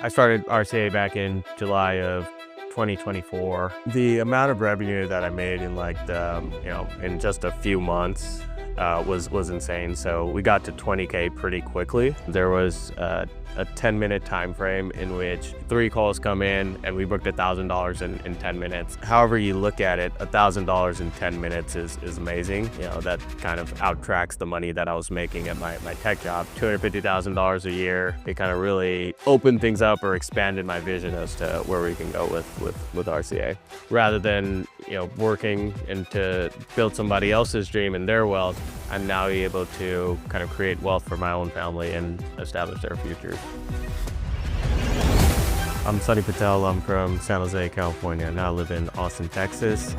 I started RCA back in July of 2024. The amount of revenue that I made in in just a few months was insane. So we got to 20K pretty quickly. There was a 10-minute time frame in which 3 calls come in and we booked $1,000 in 10 minutes. However you look at it, $1,000 in 10 minutes is amazing. That kind of outtracks the money that I was making at my tech job. $250,000 a year. It kind of really opened things up or expanded my vision as to where we can go with RCA. Rather than working and to build somebody else's dream and their wealth, I'm now able to kind of create wealth for my own family and establish their futures. I'm Sunny Patel. I'm from San Jose, California. Now I live in Austin, Texas.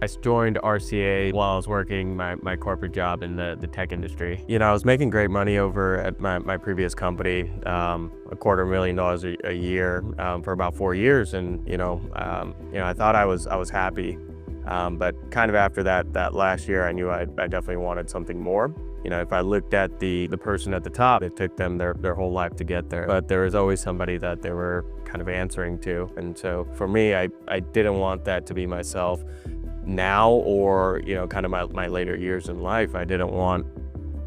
I joined RCA while I was working my corporate job in the tech industry. I was making great money over at my previous company, $250,000 a year for about 4 years, and I thought I was happy, but kind of after that last year, I knew I definitely wanted something more. If I looked at the person at the top, it took them their whole life to get there, but there was always somebody that they were kind of answering to, and so for me, I didn't want that to be myself now or kind of my later years in life. I didn't want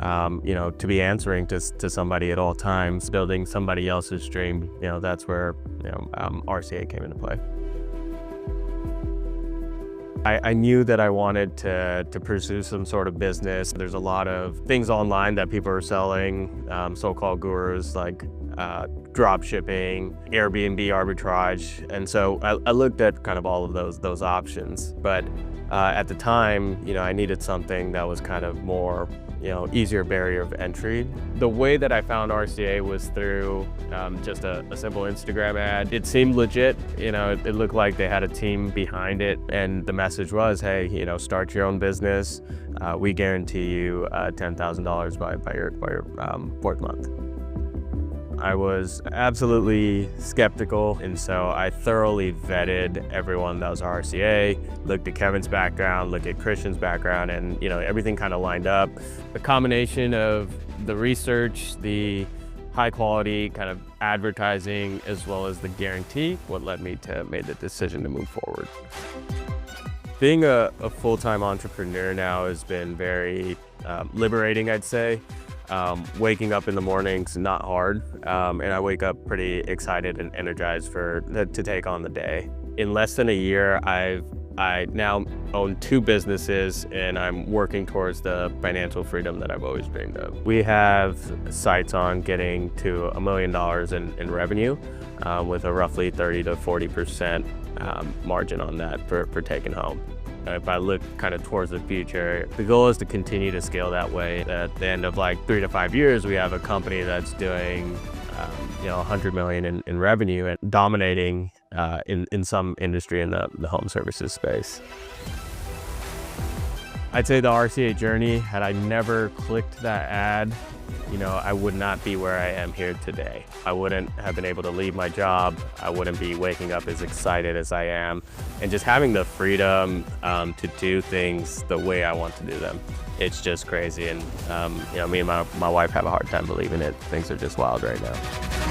to be answering to somebody at all times, building somebody else's dream. That's where RCA came into play. I knew that I wanted to pursue some sort of business. There's a lot of things online that people are selling, so-called gurus like drop shipping, Airbnb arbitrage. And so I looked at kind of all of those options. But at the time, I needed something that was kind of more easier barrier of entry. The way that I found RCA was through just a simple Instagram ad. It seemed legit. It looked like they had a team behind it, and the message was, hey, start your own business. We guarantee you $10,000 by your 4th month. I was absolutely skeptical, and so I thoroughly vetted everyone that was RCA, looked at Kevin's background, looked at Christian's background, and everything kind of lined up. The combination of the research, the high quality kind of advertising, as well as the guarantee, what led me to make the decision to move forward. Being a full-time entrepreneur now has been very liberating, I'd say. Waking up in the mornings, not hard, and I wake up pretty excited and energized to take on the day. In less than a year, I now own 2 businesses, and I'm working towards the financial freedom that I've always dreamed of. We have sights on getting to $1 million in revenue, with a roughly 30 to 40% margin on that for taking home. If I look kind of towards the future, the goal is to continue to scale that way. At the end of 3 to 5 years, we have a company that's doing $100 million in revenue and dominating in some industry in the home services space. I'd say the RCA journey, had I never clicked that ad, I would not be where I am here today. I wouldn't have been able to leave my job. I wouldn't be waking up as excited as I am, and just having the freedom to do things the way I want to do them. It's just crazy, and me and my wife have a hard time believing it. Things are just wild right now.